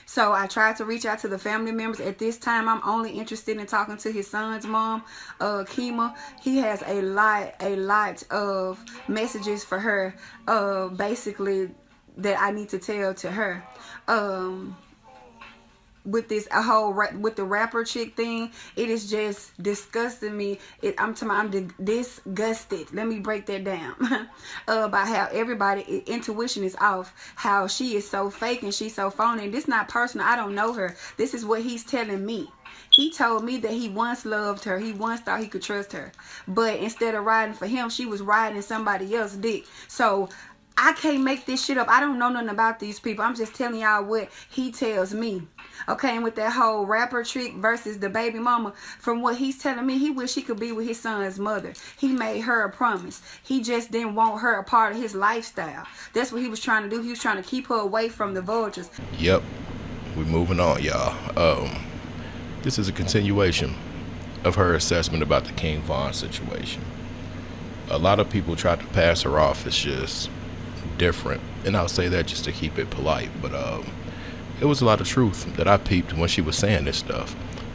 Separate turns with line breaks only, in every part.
So I tried to reach out to the family members. At this time, I'm only interested in talking to his son's mom, Kima. He has a lot of messages for her, basically, that I need to tell to her. With this with the rapper chick thing, it is just disgusting me. I'm disgusted. Let me break that down. About how everybody intuition is off, how she is so fake and she's so phony. And this not personal. I don't know her. This is what he's telling me. He told me that he once loved her. He once thought he could trust her, but instead of riding for him, she was riding somebody else's dick. So I can't make this shit up. I don't know nothing about these people. I'm just telling y'all what he tells me. Okay, and with that whole rapper trick versus the baby mama, from what he's telling me, he wish he could be with his son's mother. He made her a promise. He just didn't want her a part of his lifestyle. That's what he was trying to do. He was trying to keep her away from the vultures.
Yep, we're moving on, y'all. This is a continuation of her assessment about the King Von situation. A lot of people tried to pass her off as just different, and I'll say that just to keep it polite, but it was a lot of truth that I peeped when she was saying this stuff.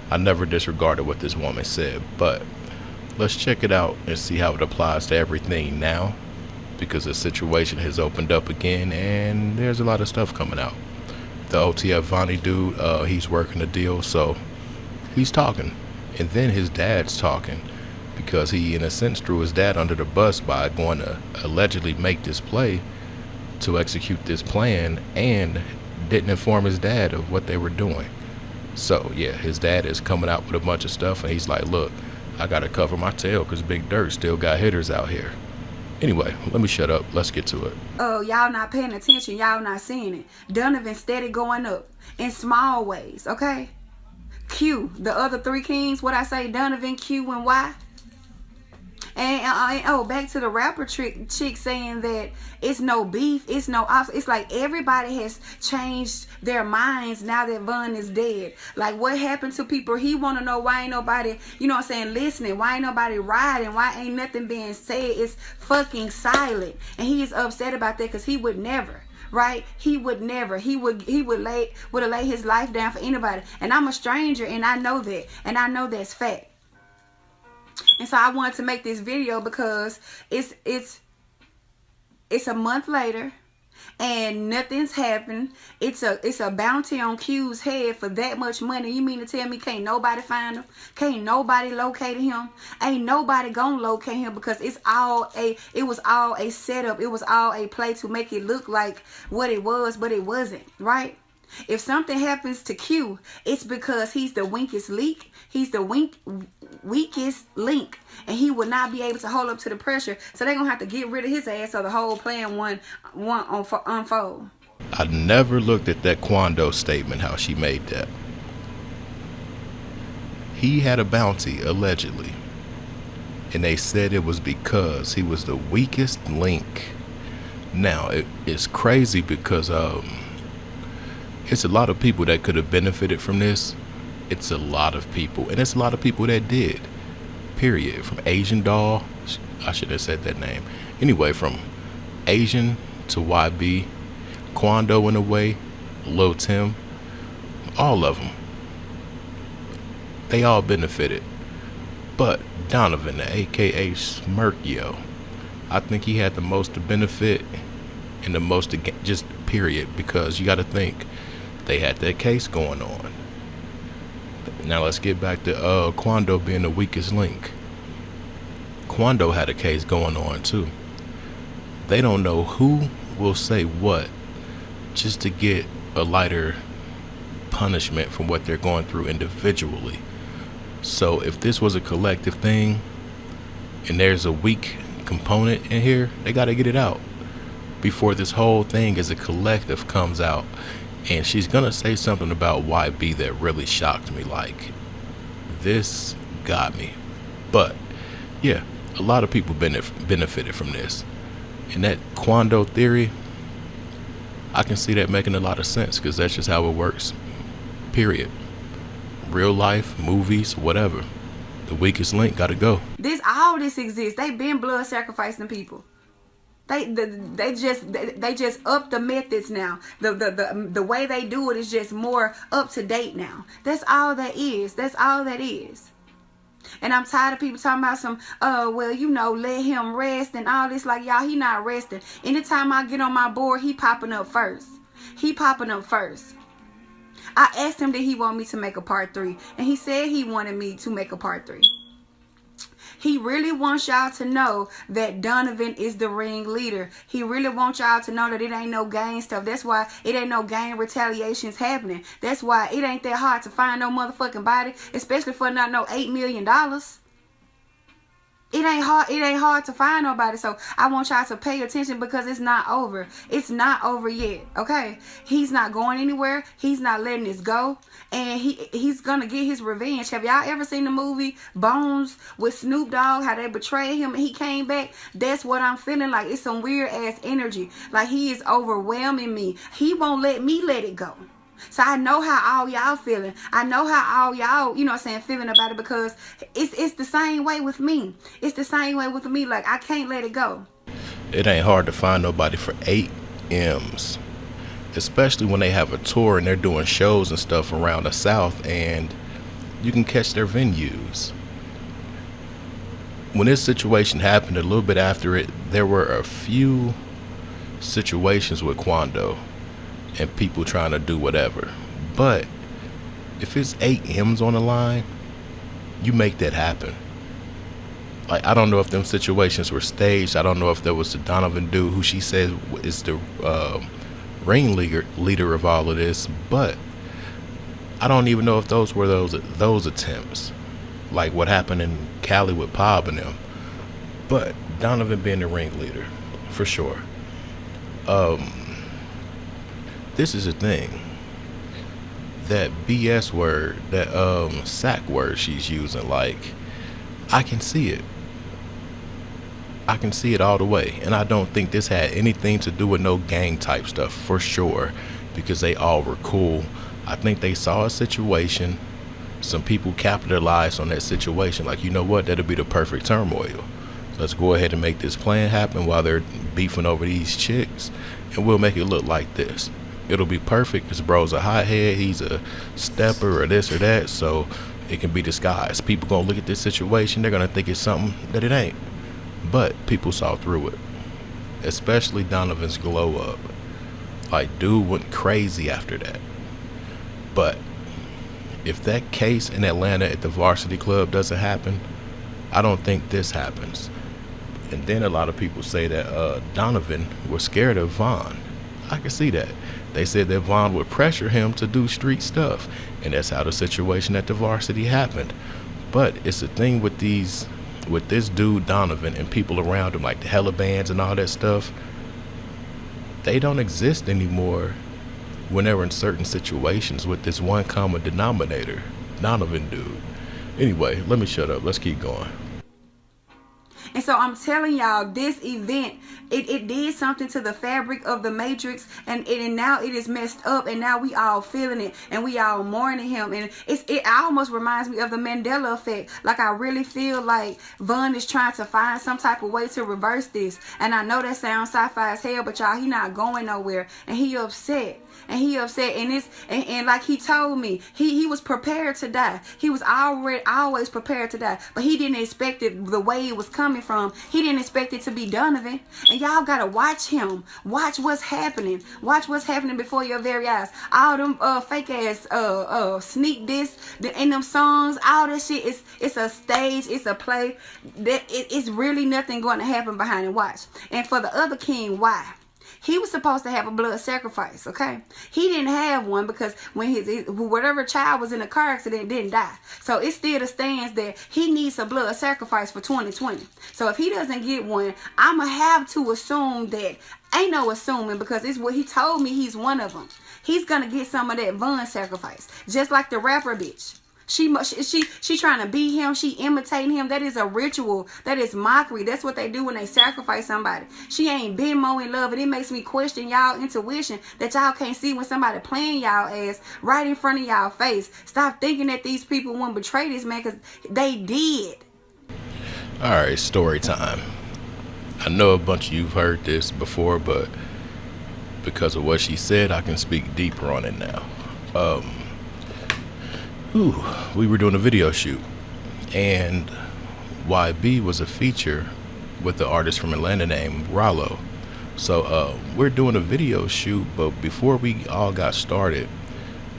I never disregarded what this woman said, but let's check it out and see how it applies to everything now, because the situation has opened up again and there's a lot of stuff coming out. The OTF Vonnie dude, he's working a deal, so he's talking, and then his dad's talking, because he in a sense threw his dad under the bus by going to allegedly make this play to execute this plan and didn't inform his dad of what they were doing. So yeah, his dad is coming out with a bunch of stuff and he's like, look, I gotta cover my tail because Big Durk still got hitters out here. Anyway, let me shut up. Let's get to it.
Y'all not paying attention. Y'all not seeing it. Donovan steady going up in small ways, okay? Q, the other three kings, what I say, Donovan, Q, and Y. And back to the rapper chick saying that it's no beef, it's no off. It's like everybody has changed their minds now that Von is dead. Like, what happened to people? He want to know why ain't nobody, you know what I'm saying, listening. Why ain't nobody riding? Why ain't nothing being said? It's fucking silent. And he is upset about that because he would never. Right? He would never. He would have laid his life down for anybody. And I'm a stranger, and I know that. And I know that's fact. And so I wanted to make this video because it's a month later and nothing's happened. It's a bounty on Q's head for that much money. You mean to tell me can't nobody find him? Can't nobody locate him? Ain't nobody gonna locate him because it was all a setup. It was all a play to make it look like what it was, but it wasn't, right? If something happens to Q, it's because he's the weakest link. He's the weakest link, and he will not be able to hold up to the pressure. So they're gonna have to get rid of his ass so the whole plan won't unfold.
I never looked at that Quando statement, how she made that. He had a bounty, allegedly, and they said it was because he was the weakest link. Now, it's crazy because it's a lot of people that could have benefited from this. It's a lot of people, and it's a lot of people that did, period. From Asian Doll, I should have said that name. Anyway, from Asian to YB, Quando in a way, Lil Tim, all of them. They all benefited. But Donovan, the AKA Smirkio, I think he had the most to benefit and the most to get, just period, because you got to think they had that case going on. Now let's get back to Quando being the weakest link. Quando had a case going on too. They don't know who will say what just to get a lighter punishment from what they're going through individually. So if this was a collective thing and there's a weak component in here, they got to get it out before this whole thing as a collective comes out. And she's gonna say something about YB that really shocked me. Like, this got me. But yeah, a lot of people benefited from this. And that Quando theory, I can see that making a lot of sense, because that's just how it works, period. Real life, movies, whatever. The weakest link gotta go.
All this exists. They been blood sacrificing people. They just up the methods now. The way they do it is just more up to date now. That's all that is. That's all that is. And I'm tired of people talking about some, well, you know, let him rest and all this. Like, y'all, he not resting. Anytime I get on my board, he popping up first. He popping up first. I asked him, did he want me to make a part 3? And he said he wanted me to make a part 3. He really wants y'all to know that Donovan is the ringleader. He really wants y'all to know that it ain't no gang stuff. That's why it ain't no gang retaliations happening. That's why it ain't that hard to find no motherfucking body, especially for not no $8 million. It ain't hard to find nobody. So I want y'all to pay attention because it's not over. It's not over yet. Okay? He's not going anywhere. He's not letting this go. And he's gonna get his revenge. Have y'all ever seen the movie Bones with Snoop Dogg? How they betrayed him and he came back? That's what I'm feeling like. It's some weird ass energy. Like he is overwhelming me. He won't let me let it go. So I know how all y'all feeling. I know how all y'all, you know what I'm saying, feeling about it because it's the same way with me. It's the same way with me. Like, I can't let it go.
It ain't hard to find nobody for 8 M's. Especially when they have a tour and they're doing shows and stuff around the South and you can catch their venues. When this situation happened, a little bit after it, there were a few situations with Quando and people trying to do whatever. But if it's 8 M's on the line, you make that happen. Like, I don't know if them situations were staged. I don't know if there was the Donovan dude who she says is the ringleader of all of this, but I don't even know if those were those attempts, like what happened in Cali with Pob and them. But Donovan being the ringleader, for sure. This is a thing. That BS word, that sack word she's using, like, I can see it. I can see it all the way. And I don't think this had anything to do with no gang type stuff, for sure, because they all were cool. I think they saw a situation. Some people capitalized on that situation. Like, you know what? That'll be the perfect turmoil. Let's go ahead and make this plan happen while they're beefing over these chicks. And we'll make it look like this. It'll be perfect because bro's a hothead, he's a stepper or this or that, so it can be disguised. People gonna look at this situation, they're gonna think it's something that it ain't. But people saw through it. Especially Donovan's glow up. Like, dude went crazy after that. But if that case in Atlanta at the Varsity Club doesn't happen, I don't think this happens. And then a lot of people say that Donovan was scared of Von. I can see that. They said that Von would pressure him to do street stuff, and that's how the situation at the Varsity happened. But it's the thing with this dude Donovan and people around him, like the hella bands and all that stuff, they don't exist anymore when they're in certain situations with this one common denominator, Donovan dude. Anyway, let me shut up. Let's keep going.
And so I'm telling y'all, this event, it did something to the fabric of the Matrix, and now it is messed up, and now we all feeling it, and we all mourning him, and it almost reminds me of the Mandela effect. Like, I really feel like Von is trying to find some type of way to reverse this, and I know that sounds sci-fi as hell, but y'all, he not going nowhere, and he upset. And like he told me, he was prepared to die. He was always prepared to die, but he didn't expect it the way it was coming from. He didn't expect it to be Donovan. And y'all gotta watch him. Watch what's happening. Watch what's happening before your very eyes. All them fake ass sneak this in them songs, all that shit. It's a stage. It's a play. It's really nothing going to happen behind it. Watch. And for the other king, why? He was supposed to have a blood sacrifice, okay? He didn't have one because when whatever child was in a car accident didn't die. So it still stands that he needs a blood sacrifice for 2020. So if he doesn't get one, I'm going to have to assume that, ain't no assuming because it's what he told me, he's one of them. He's going to get some of that Von sacrifice, just like the rapper bitch. She trying to beat him. She imitating him. That is a ritual. That is mockery. That's what they do when they sacrifice somebody. She ain't been more in love, and it makes me question y'all intuition that y'all can't see when somebody playing y'all ass right in front of y'all face. Stop thinking that these people won't betray this man, because they did.
All right, story time. I know a bunch of you've heard this before, but because of what she said, I can speak deeper on it now. We were doing a video shoot, and YB was a feature with the artist from Atlanta named Rollo. So we're doing a video shoot, but before we all got started,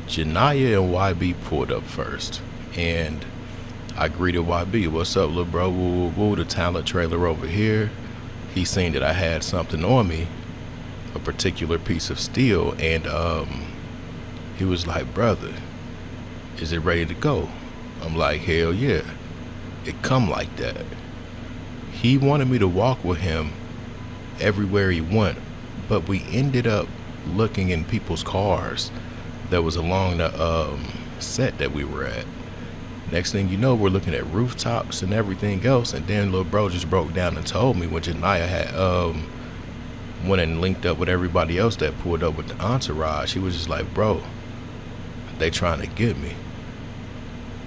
Janaya and YB pulled up first, and I greeted YB. What's up, little bro? Woo, woo, woo. The talent trailer over here. He seen that I had something on me, a particular piece of steel, and he was like, brother, is it ready to go? I'm like, hell yeah. It come like that. He wanted me to walk with him everywhere he went, but we ended up looking in people's cars that was along the set that we were at. Next thing you know, we're looking at rooftops and everything else, and then little bro just broke down and told me when Janaya had went and linked up with everybody else that pulled up with the entourage. He was just like, bro, they trying to get me.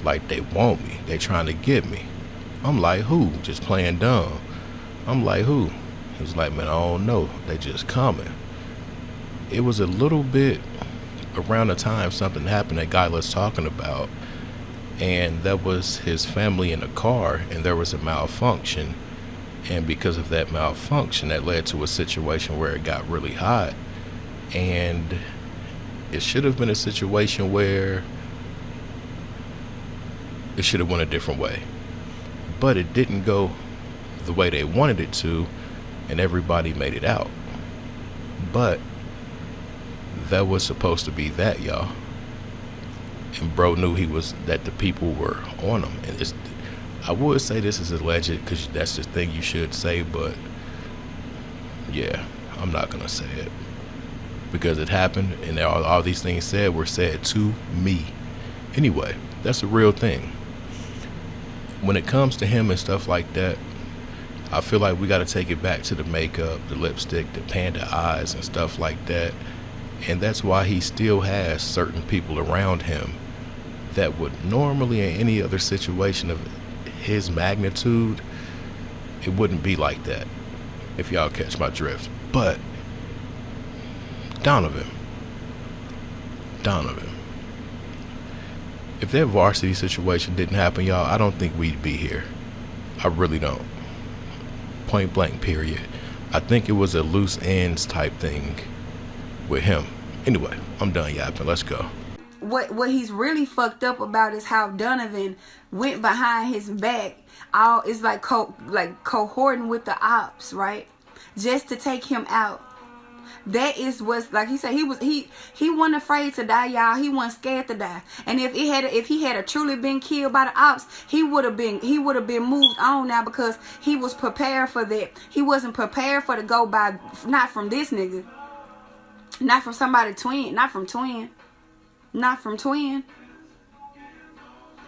Like, they want me. They trying to get me. I'm like, who? Just playing dumb. I'm like, who? He was like, man, I don't know. They just coming. It was a little bit around the time something happened that guy was talking about, and that was his family in the car, and there was a malfunction. And because of that malfunction, that led to a situation where it got really hot. And it should have been a situation where it should have went a different way, but it didn't go the way they wanted it to, and everybody made it out. But that was supposed to be that, y'all. And bro knew that the people were on him. And I would say this is alleged, because that's the thing you should say, but yeah, I'm not gonna say it because it happened, and all these things said were said to me. Anyway, that's a real thing. When it comes to him and stuff like that, I feel like we got to take it back to the makeup, the lipstick, the panda eyes and stuff like that. And that's why he still has certain people around him that would normally, in any other situation of his magnitude, it wouldn't be like that, if y'all catch my drift. But Donovan, if that varsity situation didn't happen, y'all, I don't think we'd be here. I really don't. Point blank, period. I think it was a loose ends type thing with him. Anyway, I'm done yapping. Let's go.
What he's really fucked up about is how Donovan went behind his back. It's like cohorting with the ops, right? Just to take him out. That is what's, like he said, he wasn't afraid to die, y'all. He wasn't scared to die. And if he had truly been killed by the ops, he would have been moved on now, because he was prepared for that. He wasn't prepared for to go by, not from this nigga, not from somebody twin, not from twin.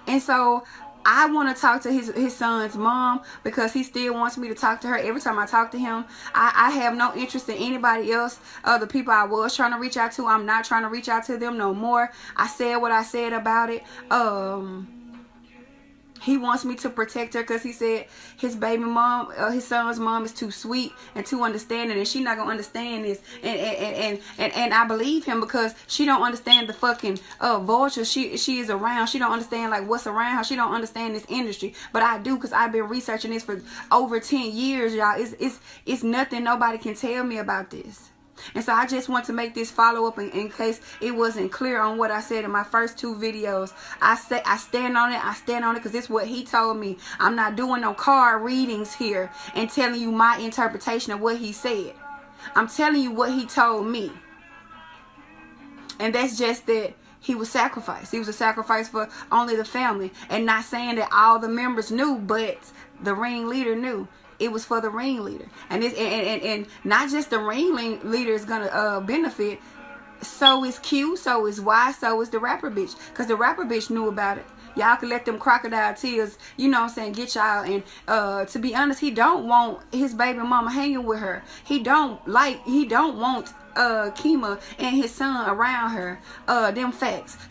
And so I want to talk to his son's mom, because he still wants me to talk to her. Every time I talk to him, I have no interest in anybody else. The people I was trying to reach out to, I'm not trying to reach out to them no more. I said what I said about it. He wants me to protect her, because he said his baby mom, his son's mom, is too sweet and too understanding, and she not gonna understand this. And I believe him, because she don't understand the fucking vulture she is around. She don't understand like what's around her. She don't understand this industry, but I do, because I've been researching this for over 10 years, y'all. It's nothing nobody can tell me about this. And so I just want to make this follow up in case it wasn't clear on what I said in my first 2 videos. I stand on it because it's what he told me. I'm not doing no card readings here and telling you my interpretation of what he said. I'm telling you what he told me. And that's just that he was sacrificed. He was a sacrifice for only the family. And not saying that all the members knew, but the ringleader knew. It was for the ringleader, and not just the ringleader is gonna benefit. So is Q, so is Y, so is the rapper bitch, because the rapper bitch knew about it. Y'all can let them crocodile tears, you know what I'm saying, get y'all. And to be honest, he don't want his baby mama hanging with her. He don't want Kima and his son around her. Them facts. So